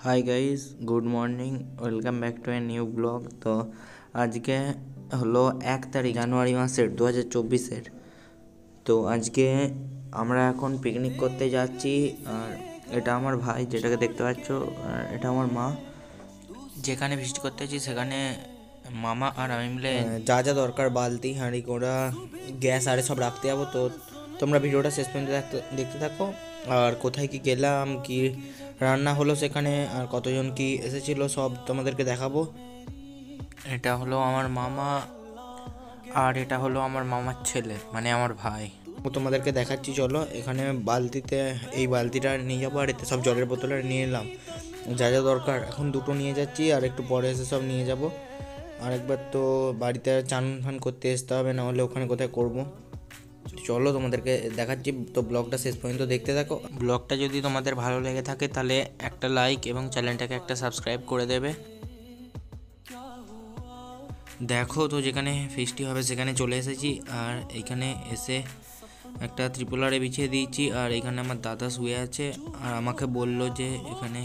Hi guys, good morning, welcome back to a new blog. তো আজকে হলো 1 তারিখ জানুয়ারি মাসের 2024-এর। তো আজকে আমরা এখন পিকনিক করতে যাচ্ছি। আর এটা আমার ভাই, যেটাকে দেখতে পাচ্ছ, আর এটা আমার মা। যেখানে ভিজিট করতে যাচ্ছি সেখানে মামা আর আমি মিলে যা যা দরকার, বালতি, হাঁড়ি, কোড়া, গ্যাস আরে সব রাখতে যাবো। তো তোমরা ভিডিওটা শেষ পর্যন্ত দেখতে থাকো। আর কোথায় কি গেলাম, কি রান্না হলো সেখানে, আর কতজন কি এসেছিলো সব তোমাদেরকে দেখাবো। এটা হলো আমার মামা, আর এটা হলো আমার মামার ছেলে, মানে আমার ভাই। তোমাদেরকে দেখাচ্ছি, চলো। এখানে বালতিতে এই বালতিটা নিয়ে যাবো, আর এতে সব জলের বোতল নিয়ে এলাম। যা যা দরকার এখন দুটো নিয়ে যাচ্ছি, আর একটু পরে এসে সব নিয়ে যাব। আর একবার তো বাড়িতে চান ফান করতে আসতে হবে, না হলে ওখানে কোথায় করবো। চলো তোমাদেরকে দেখাচ্ছি। তো ব্লগটা শেষ পর্যন্ত দেখতে থাকো। ব্লগটা যদি তোমাদের ভালো লেগে থাকে তাহলে একটা লাইক এবং চ্যানেলটাকে একটা সাবস্ক্রাইব করে দেবে। দেখো, তো যেখানে ফিস্টি হবে সেখানে চলে এসেছি। আর এখানে এসে একটা ত্রিপলারে বিছিয়ে দিয়েছি। আর এখানে আমার দাদা শুয়ে আছে, আর আমাকে বললো যে এখানে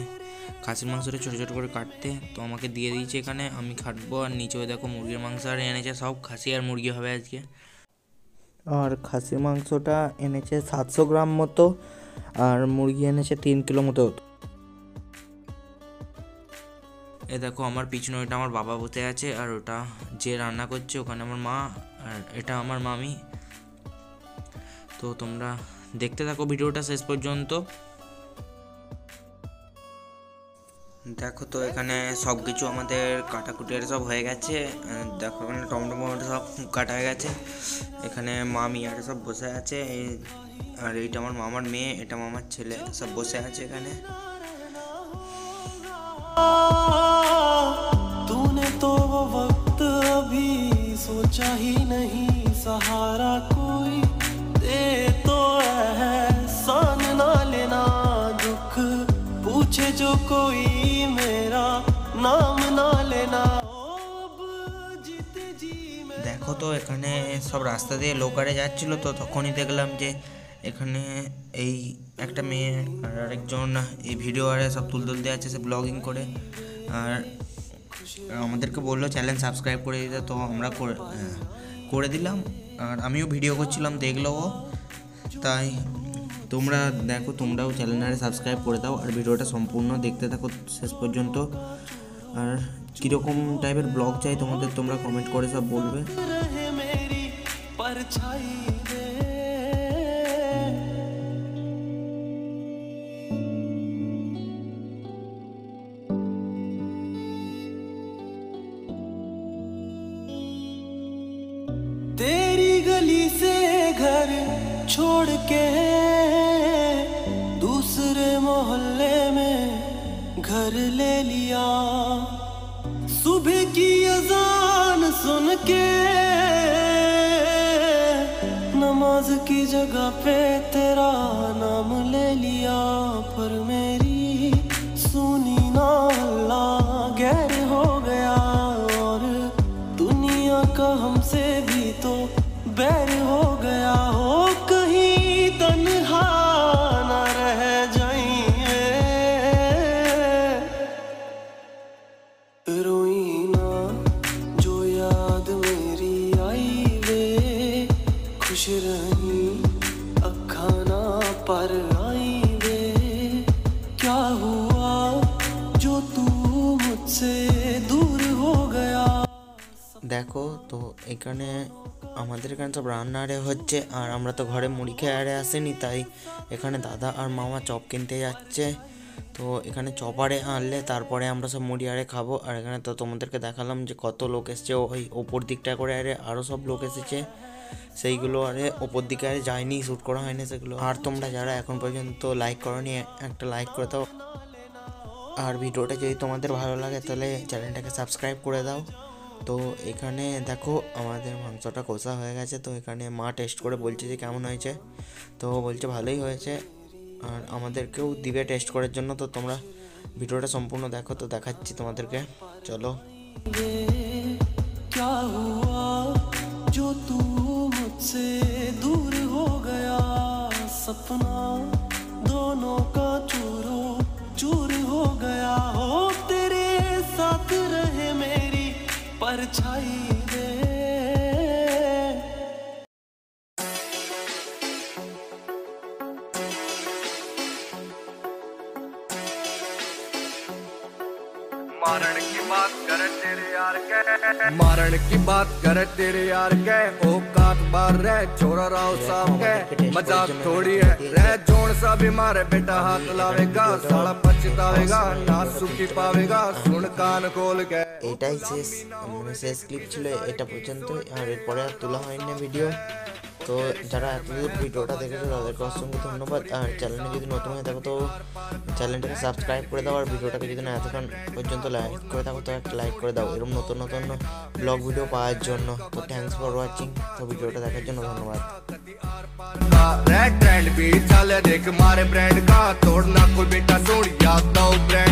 খাসির মাংসটা ছোটো ছোটো করে কাটতে। তো আমাকে দিয়ে দিয়েছে, এখানে আমি কাটবো। আর নিচেও দেখো মুরগির মাংস আর এনেছে, সব খাসি আর মুরগি হবে আজকে। আর খাসির মাংসটা এনেছে 700 গ্রাম মতো, আর মুরগি এনেছে 3 কিলো মতো। এ দেখো, আমার পিছনে ওইটা আমার বাবা বসে আছে, আর ওটা যে রান্না করছে ওখানে আমার মা, আর এটা আমার মামি। তো তোমরা দেখতে থাকো ভিডিওটা শেষ পর্যন্ত। দেখো, তো এখানে সব কিছু আমাদের কাটাকুটি সব হয়ে গেছে। দেখো, এখানে টমেটো সব কাটা হয়ে গেছে। এখানে মামি আর সব বসে আছে। আর এইটা আমার মামার মেয়ে, এটা মামার ছেলে, সব বসে আছে এখানে। तूने तो वो वक्त अभी सोचा ही नहीं, सहारा कोई दे तो एहसान ना लेना, दुख पूछे जो कोई मेरा नाम ना लेना। দেখো, তো এখানে সব রাস্তা দিয়ে লোকারে যাচ্ছিল, তো তখনই দেখলাম যে এখানে এই একটা মেয়ে আর আরেকজন এই ভিডিও আরে সব তুলতে আছে, সে ব্লগিং করে। আর আমাদেরকে বললো চ্যানেল সাবস্ক্রাইব করে দিতে, তো আমরা করে দিলাম। আর আমিও ভিডিও করছিলাম, দেখলো ও। তাই তোমরা দেখো, তোমরাও চ্যানেলটারে সাবস্ক্রাইব করে দাও, আর ভিডিওটা সম্পূর্ণ দেখতে থাকো শেষ পর্যন্ত। আর কীরকম টাইপের ব্লগ চাই তোমাদের, তোমরা কমেন্ট করে সব বলবে। तेरी गली से घर छोड़ के दूसरे मोहल्ले में घर ले लिया, सुबह की अजान सुन के नमाज की जगह पे तेरा नाम ले लिया, पर मेरी सुनी ना अल्लाह गैर हो गया, और दुनिया का हमसे भी तो बैर हो गया, हो कहीं तन्हा ना रह जाइए, रोई ना जो याद मेरी आई वे, खुश रही अखा ना पर आई वे, क्या हुआ जो तू मुझसे दूर हो गया। দেখো, তো এখানে আমাদের এখানে সব রান্নারে হচ্ছে, আর আমরা তো ঘরে মুড়ি খেয়ে আরে আসেনি, তাই এখানে দাদা আর মামা চপ কিনতে যাচ্ছে। তো এখানে চপারে আনলে তারপরে আমরা সব মুড়ি আরে খাবো। আর এখানে তো তোমাদেরকে দেখালাম যে কত লোক এসছে, ওই ওপর দিকটা করে আরে আরও সব লোক এসেছে, সেইগুলো আরে ওপর দিকে আরে যায়নি, শ্যুট করা হয়নি সেগুলো। আর তোমরা যারা এখন পর্যন্ত লাইক করোনি, একটা লাইক করে দাও। আর ভিডিওটা যদি তোমাদের ভালো লাগে তাহলে চ্যানেলটাকে সাবস্ক্রাইব করে দাও। তো এখানে দেখো, আমাদের মাংসটা কষা হয়ে গেছে। তো এখানে মা টেস্ট করে বলছে যে কেমন হয়েছে, তো বলছে ভালোই হয়েছে, আর আমাদেরকেও দিবে টেস্ট করার জন্য। তো তোমরা ভিডিওটা সম্পূর্ণ দেখো, তো দেখাচ্ছি তোমাদেরকে, চলো। क्या हुआ जो तू मुझसे दूर हो गया, सपना दोनों का चूरो चूर हो गया। हो तेरे साथ रहे मेरी परछाई वे। मारण की बात करे तेरे यार के, मारण की बात करे तेरे यार के, औकात बार रह छोरा राव साहब के, मजाक थोड़ी है रह जोन सा भी मारे बेटा हाथ लावेगा, साला पछतावेगा ना सुखी पावेगा, सुन कान खोल के। এটাই শেষ শেষ ক্লিপ ছিল এটা পর্যন্ত, আর এরপরে আর তোলা হয়নি ভিডিও। তো যারা এতদূর ভিডিওটা দেখেছো তাদেরকে অসংখ্য ধন্যবাদ। আর চ্যানেলে যদি নতুন হয়ে থাকো তো চ্যানেলটাকে সাবস্ক্রাইব করে দাও, আর ভিডিওটাকে যদি না এতক্ষণ পর্যন্ত লাইক করে থাকো তো একটা লাইক করে দাও এরকম নতুন নতুন ব্লগ ভিডিও পাওয়ার জন্য। তো থ্যাঙ্কস ফর ওয়াচিং। তো ভিডিওটা দেখার জন্য ধন্যবাদ। रेड ट्रेंड भी चले देख मारे ब्रांड का, तोड़ना कोई बेटा तोड़ याद दो ब्रांड